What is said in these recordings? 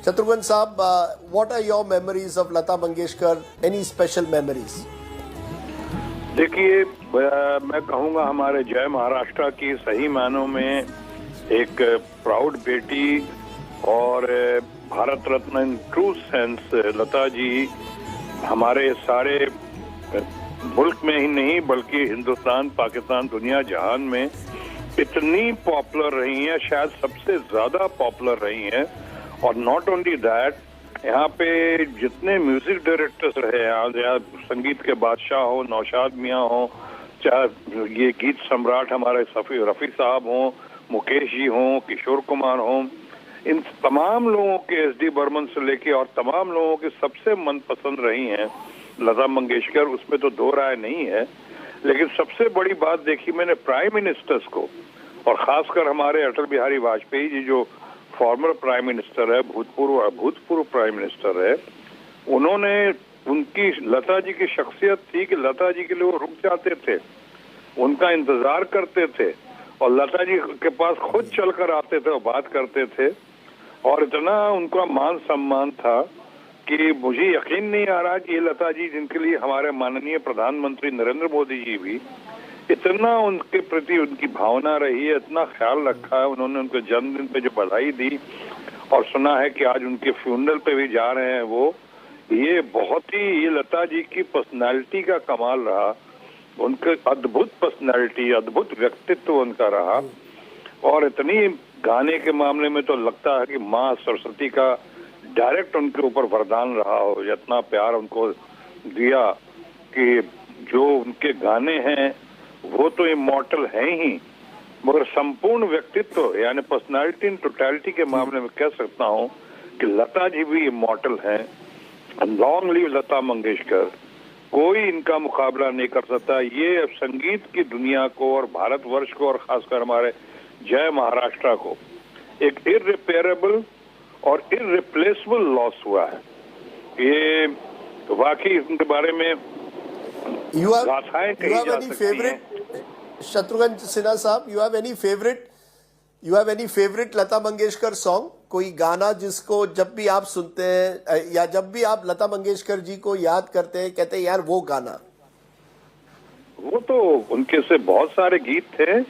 Shatrughan Saab, what are your memories of Lata Mangeshkar? Any special memories? देखिए, मैं कहूँगा हमारे जय महाराष्ट्र की सही मायनों में एक प्राउड बेटी और Bharat Ratna in true sense Lata ji हमारे सारे मुल्क में ही नहीं बल्कि हिंदुस्तान, पाकिस्तान, दुनिया जहान में इतनी पॉपुलर रही हैं, शायद सबसे ज्यादा पॉपुलर रही हैं। और नॉट ओनली दैट, यहाँ पे जितने म्यूजिक डायरेक्टर्स रहे हैं, संगीत के बादशाह हो, नौशाद मियाँ हो, चाहे ये गीत सम्राट हमारे रफी साहब हो, मुकेश जी हो, किशोर कुमार हो, इन तमाम लोगों के एस.डी. बर्मन से लेके और तमाम लोगों के सबसे मनपसंद रही हैं लता मंगेशकर, उसमें तो दो राय नहीं है। लेकिन सबसे बड़ी बात देखी मैंने प्राइम मिनिस्टर्स को, और खासकर हमारे अटल बिहारी वाजपेयी जी जो फॉर्मर प्राइम मिनिस्टर है, भूतपूर्व प्राइम मिनिस्टर है, उन्होंने उनकी लता जी की शख्सियत थी कि लता जी के लिए वो रुक जाते थे, उनका इंतजार करते थे और लता जी के पास खुद चलकर आते थे और बात करते थे। और इतना उनका मान सम्मान था कि मुझे यकीन नहीं आ रहा कि ये लता जी जिनके लिए हमारे माननीय प्रधानमंत्री नरेंद्र मोदी जी भी इतना उनके प्रति उनकी भावना रही है, इतना ख्याल रखा है। उन्होंने उनके जन्मदिन पे जो बधाई दी और सुना है कि आज उनके फ्यूनरल पे भी जा रहे हैं वो, ये बहुत ही ये लता जी की पर्सनालिटी का कमाल रहा। उनके अद्भुत पर्सनालिटी, अद्भुत व्यक्तित्व उनका रहा। और इतनी गाने के मामले में तो लगता है कि माँ सरस्वती का डायरेक्ट उनके ऊपर वरदान रहा हो, इतना प्यार उनको दिया कि जो उनके गाने हैं वो तो इमॉर्टल हैं ही, मगर संपूर्ण व्यक्तित्व यानी पर्सनालिटी इन टोटलिटी के मामले में कह सकता हूँ कि लता जी भी इमॉर्टल हैं। लॉन्ग लिव लता मंगेशकर, कोई इनका मुकाबला नहीं कर सकता। ये संगीत की दुनिया को और भारतवर्ष को और खासकर हमारे जय महाराष्ट्र को एक इररिपेयरेबल और इररिप्लेसेबल लॉस हुआ है। ये वाकई उनके बारे में गाथाएं कही जा सकती हैं। शत्रुघ्न सिन्हा साहब, you have any favorite Lata Mangeshkar song? कोई गाना जिसको जब भी आप सुनते हैं या जब भी आप लता मंगेशकर जी को याद करते हैं कहते हैं यार वो गाना? वो तो उनके से बहुत सारे गीत थे,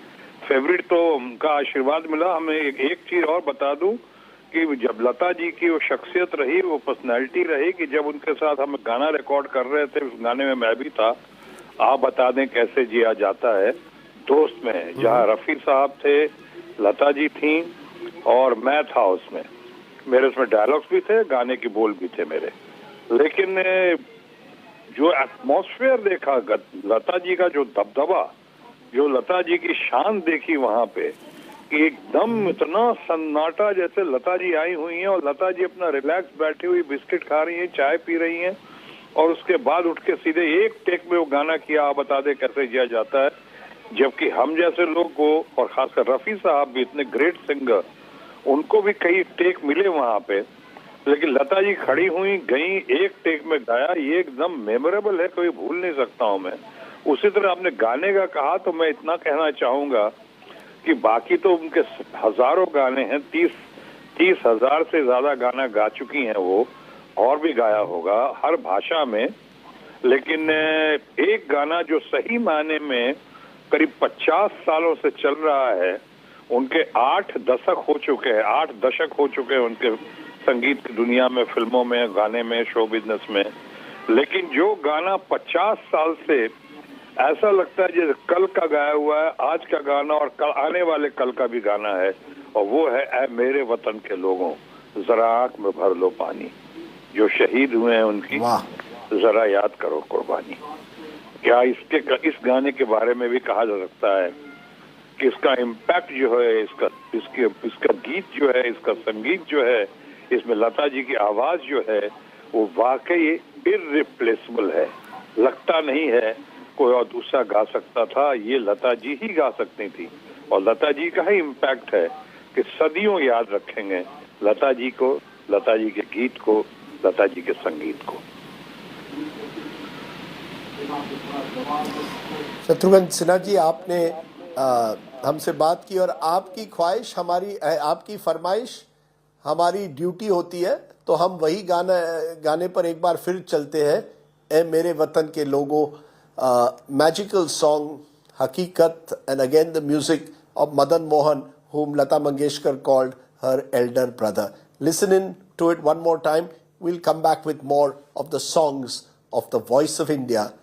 फेवरेट तो उनका आशीर्वाद मिला हमें। एक चीज और बता दूं कि जब लता जी की वो शख्सियत रही, वो पर्सनैलिटी रही कि जब उनके साथ हम गाना रिकॉर्ड कर रहे थे, उस गाने में मैं भी था, आप बता दें कैसे जिया जाता है, दोस्त में, जहाँ रफी साहब थे, लता जी थी और मैं था उसमें। मेरे उसमें डायलॉग्स भी थे, गाने के बोल भी थे मेरे। लेकिन जो एटमॉस्फेयर देखा, लता जी का जो दबदबा, जो लता जी की शान देखी वहां पे कि एकदम इतना सन्नाटा, जैसे लता जी आई हुई हैं और लता जी अपना रिलैक्स बैठी हुई बिस्किट खा रही हैं, चाय पी रही हैं और उसके बाद उठ के सीधे एक टेक में वो गाना किया, आप बता दे कैसे जिया जाता है। जबकि हम जैसे लोग को और खासकर रफी साहब भी इतने ग्रेट सिंगर, उनको भी कई टेक मिले वहां पे, लेकिन लता जी खड़ी हुई, गई, एक टेक में गाया, ये एकदम मेमोरेबल है, कोई भूल नहीं सकता हूं मैं। उसी तरह आपने गाने का कहा तो मैं इतना कहना चाहूंगा कि बाकी तो उनके हजारों गाने हैं, 30,000 से ज्यादा गाना गा चुकी हैं वो, और भी गाया होगा हर भाषा में। लेकिन एक गाना जो सही मायने में करीब 50 सालों से चल रहा है, उनके 8 दशक हो चुके हैं, 8 दशक हो चुके हैं उनके संगीत की दुनिया में, फिल्मों में, गाने में, शो बिजनेस में। लेकिन जो गाना 50 साल से ऐसा लगता है जैसे कल का गाया हुआ है, आज का गाना और कल आने वाले कल का भी गाना है, और वो है ऐ मेरे वतन के लोगों जरा आंख में भर लो पानी, जो शहीद हुए हैं उनकी जरा याद करो कुर्बानी। क्या इस गाने के बारे में भी कहा जा सकता है कि इसका इम्पैक्ट जो है, इसका गीत जो है, इसका संगीत जो है, इसमें लता जी की आवाज जो है वो वाकई इररिप्लेसेबल है। लगता नहीं है कोई और दूसरा गा सकता था, ये लता जी ही गा सकती थी। और लता जी का ही इम्पैक्ट है कि सदियों याद रखेंगे लता जी को, लता जी के गीत को, लता जी के संगीत को। शत्रुघ्न सिन्हा जी, आपने हमसे बात की और आपकी ख्वाहिश आपकी फरमाइश हमारी ड्यूटी होती है, तो हम वही गाने पर एक बार फिर चलते हैं। ए मेरे वतन के लोगों, मैजिकल सॉन्ग हकीकत, and again the music of Madan Mohan, whom Lata Mangeshkar called her elder brother. Listen in to it one more time. We'll come back with more of the songs of the Voice of India